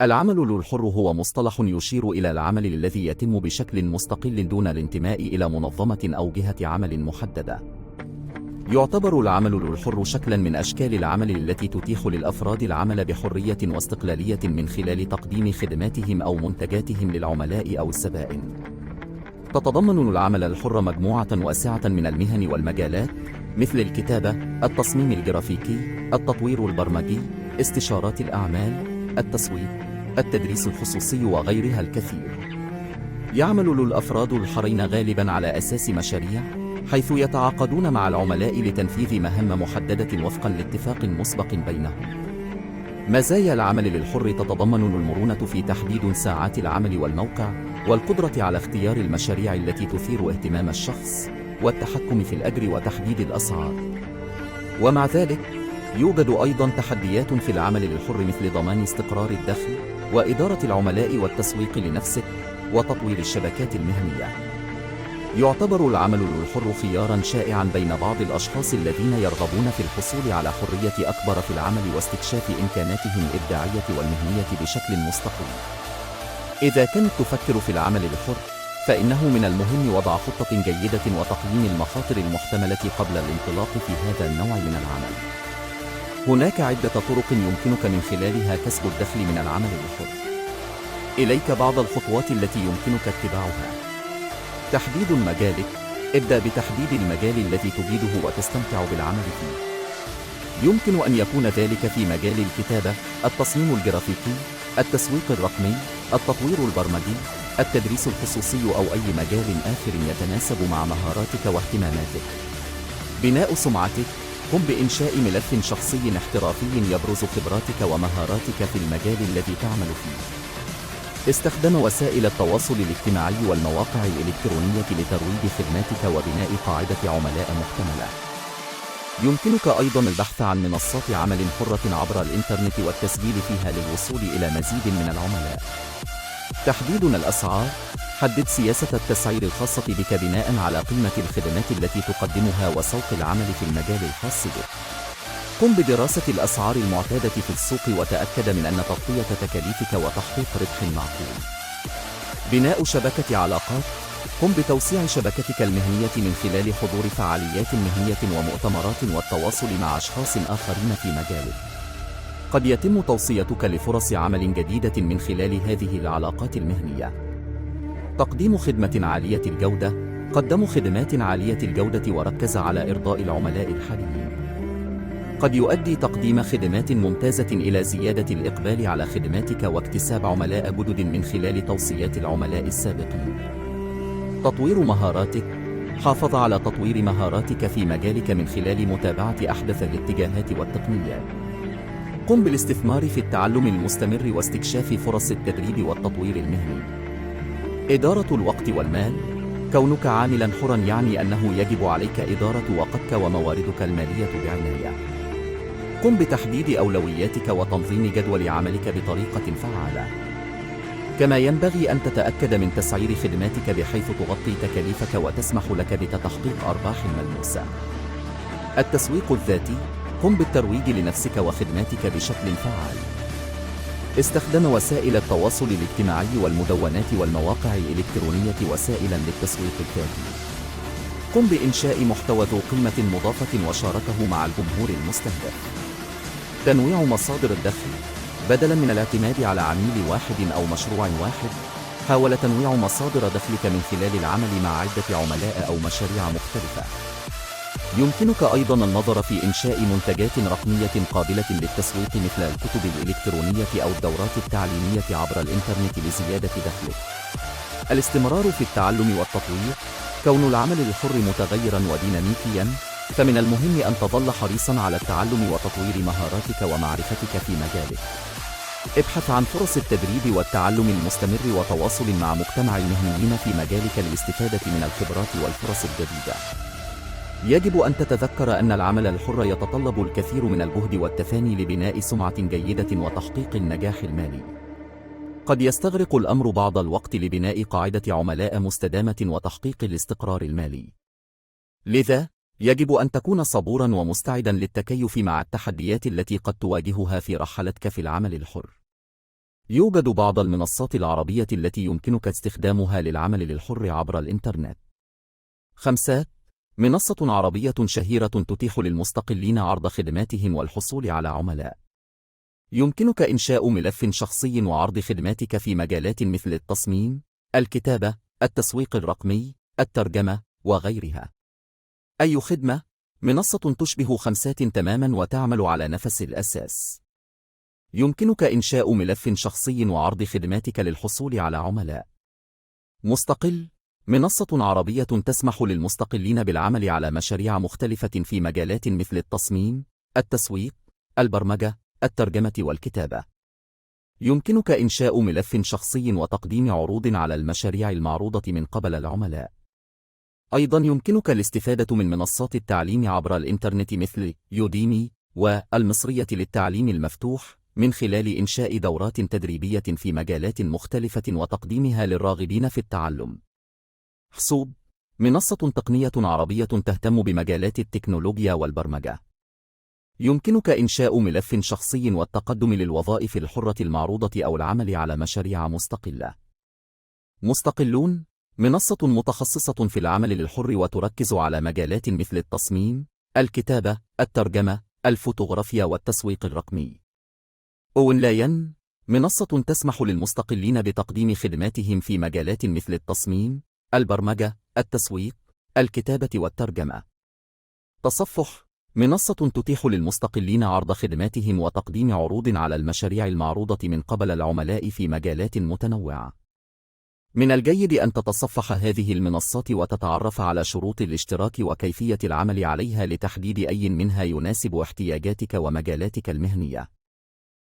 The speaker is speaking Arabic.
العمل الحر هو مصطلح يشير إلى العمل الذي يتم بشكل مستقل دون الانتماء إلى منظمة أو جهة عمل محددة. يعتبر العمل الحر شكلاً من أشكال العمل التي تتيح للأفراد العمل بحرية واستقلالية من خلال تقديم خدماتهم أو منتجاتهم للعملاء أو الزبائن. تتضمن العمل الحر مجموعة واسعة من المهن والمجالات، مثل الكتابة، التصميم الجرافيكي، التطوير البرمجي، استشارات الأعمال، التسويق، التدريس الخصوصي وغيرها الكثير. يعمل الأفراد الحرين غالباً على أساس مشاريع، حيث يتعاقدون مع العملاء لتنفيذ مهام محددة وفقاً لاتفاق مسبق بينهم. مزايا العمل الحر تتضمن المرونة في تحديد ساعات العمل والموقع، والقدرة على اختيار المشاريع التي تثير اهتمام الشخص، والتحكم في الأجر وتحديد الأسعار. ومع ذلك، يوجد أيضاً تحديات في العمل الحر مثل ضمان استقرار الدخل، وإدارة العملاء والتسويق لنفسك، وتطوير الشبكات المهنية. يعتبر العمل الحر خياراً شائعاً بين بعض الأشخاص الذين يرغبون في الحصول على حرية أكبر في العمل واستكشاف إمكاناتهم الإبداعية والمهنية بشكل مستقل. إذا كنت تفكر في العمل الحر، فإنه من المهم وضع خطة جيدة وتقييم المخاطر المحتملة قبل الانطلاق في هذا النوع من العمل. هناك عدة طرق يمكنك من خلالها كسب الدخل من العمل الحر. إليك بعض الخطوات التي يمكنك اتباعها. تحديد مجالك. ابدأ بتحديد المجال الذي تريده وتستمتع بالعمل فيه. يمكن أن يكون ذلك في مجال الكتابة، التصميم الجرافيكي، التسويق الرقمي، التطوير البرمجي، التدريس الخصوصي أو أي مجال آخر يتناسب مع مهاراتك واهتماماتك. بناء سمعتك. قم بإنشاء ملف شخصي احترافي يبرز خبراتك ومهاراتك في المجال الذي تعمل فيه. استخدم وسائل التواصل الاجتماعي والمواقع الإلكترونية لترويج خدماتك وبناء قاعدة عملاء محتملة. يمكنك أيضاً البحث عن منصات عمل حرة عبر الإنترنت والتسجيل فيها للوصول إلى مزيد من العملاء. تحديد الأسعار. حدد سياسة التسعير الخاصة بك بناءً على قيمة الخدمات التي تقدمها وسوق العمل في المجال الخاص بك. قم بدراسة الأسعار المعتادة في السوق وتأكد من أن تغطية تكاليفك وتحقيق ربح معقول. بناء شبكة علاقات. قم بتوسيع شبكتك المهنية من خلال حضور فعاليات مهنية ومؤتمرات والتواصل مع أشخاص آخرين في مجالك. قد يتم توصيتك لفرص عمل جديدة من خلال هذه العلاقات المهنية. تقديم خدمة عالية الجودة. قدموا خدمات عالية الجودة وركز على إرضاء العملاء الحاليين. قد يؤدي تقديم خدمات ممتازة إلى زيادة الإقبال على خدماتك واكتساب عملاء جدد من خلال توصيات العملاء السابقين. تطوير مهاراتك. حافظ على تطوير مهاراتك في مجالك من خلال متابعة أحدث الاتجاهات والتقنيات. قم بالاستثمار في التعلم المستمر واستكشاف فرص التدريب والتطوير المهني. إدارة الوقت والمال. كونك عاملاً حراً يعني أنه يجب عليك إدارة وقتك ومواردك المالية بعناية. قم بتحديد أولوياتك وتنظيم جدول عملك بطريقة فعالة. كما ينبغي أن تتأكد من تسعير خدماتك بحيث تغطي تكاليفك وتسمح لك بتحقيق أرباح ملموسة. التسويق الذاتي. قم بالترويج لنفسك وخدماتك بشكل فعال. استخدم وسائل التواصل الاجتماعي والمدونات والمواقع الإلكترونية وسائلاً للتسويق الذاتي. قم بإنشاء محتوى ذو قيمة مضافة وشاركه مع الجمهور المستهدف. تنويع مصادر الدخل. بدلاً من الاعتماد على عميل واحد أو مشروع واحد، حاول تنويع مصادر دخلك من خلال العمل مع عدة عملاء أو مشاريع مختلفة. يمكنك أيضاً النظر في إنشاء منتجات رقمية قابلة للتسويق مثل الكتب الإلكترونية أو الدورات التعليمية عبر الإنترنت لزيادة دخلك. الاستمرار في التعلم والتطوير. كون العمل الحر متغيراً وديناميكياً، فمن المهم أن تظل حريصاً على التعلم وتطوير مهاراتك ومعرفتك في مجالك. ابحث عن فرص التدريب والتعلم المستمر وتواصل مع مجتمع المهنيين في مجالك للاستفادة من الخبرات والفرص الجديدة. يجب أن تتذكر أن العمل الحر يتطلب الكثير من الجهد والتفاني لبناء سمعة جيدة وتحقيق النجاح المالي. قد يستغرق الأمر بعض الوقت لبناء قاعدة عملاء مستدامة وتحقيق الاستقرار المالي. لذا، يجب أن تكون صبوراً ومستعداً للتكيف مع التحديات التي قد تواجهها في رحلتك في العمل الحر. يوجد بعض المنصات العربية التي يمكنك استخدامها للعمل للحر عبر الإنترنت. 5. منصة عربية شهيرة تتيح للمستقلين عرض خدماتهم والحصول على عملاء. يمكنك إنشاء ملف شخصي وعرض خدماتك في مجالات مثل التصميم، الكتابة، التسويق الرقمي، الترجمة، وغيرها. أي خدمة؟ منصة تشبه 5 تماما وتعمل على نفس الأساس. يمكنك إنشاء ملف شخصي وعرض خدماتك للحصول على عملاء. مستقل، منصة عربية تسمح للمستقلين بالعمل على مشاريع مختلفة في مجالات مثل التصميم، التسويق، البرمجة، الترجمة والكتابة. يمكنك إنشاء ملف شخصي وتقديم عروض على المشاريع المعروضة من قبل العملاء. أيضا يمكنك الاستفادة من منصات التعليم عبر الإنترنت مثل يوديمي والمصرية للتعليم المفتوح من خلال إنشاء دورات تدريبية في مجالات مختلفة وتقديمها للراغبين في التعلم. حاسوب، منصة تقنية عربية تهتم بمجالات التكنولوجيا والبرمجة. يمكنك إنشاء ملف شخصي والتقدم للوظائف الحرة المعروضة أو العمل على مشاريع مستقلة. مستقلون، منصة متخصصة في العمل للحر وتركز على مجالات مثل التصميم، الكتابة، الترجمة، الفوتوغرافيا والتسويق الرقمي. أونلاين، منصة تسمح للمستقلين بتقديم خدماتهم في مجالات مثل التصميم، البرمجة، التسويق، الكتابة والترجمة. تصفح، منصة تتيح للمستقلين عرض خدماتهم وتقديم عروض على المشاريع المعروضة من قبل العملاء في مجالات متنوعة. من الجيد أن تتصفح هذه المنصات وتتعرف على شروط الاشتراك وكيفية العمل عليها لتحديد أي منها يناسب احتياجاتك ومجالاتك المهنية.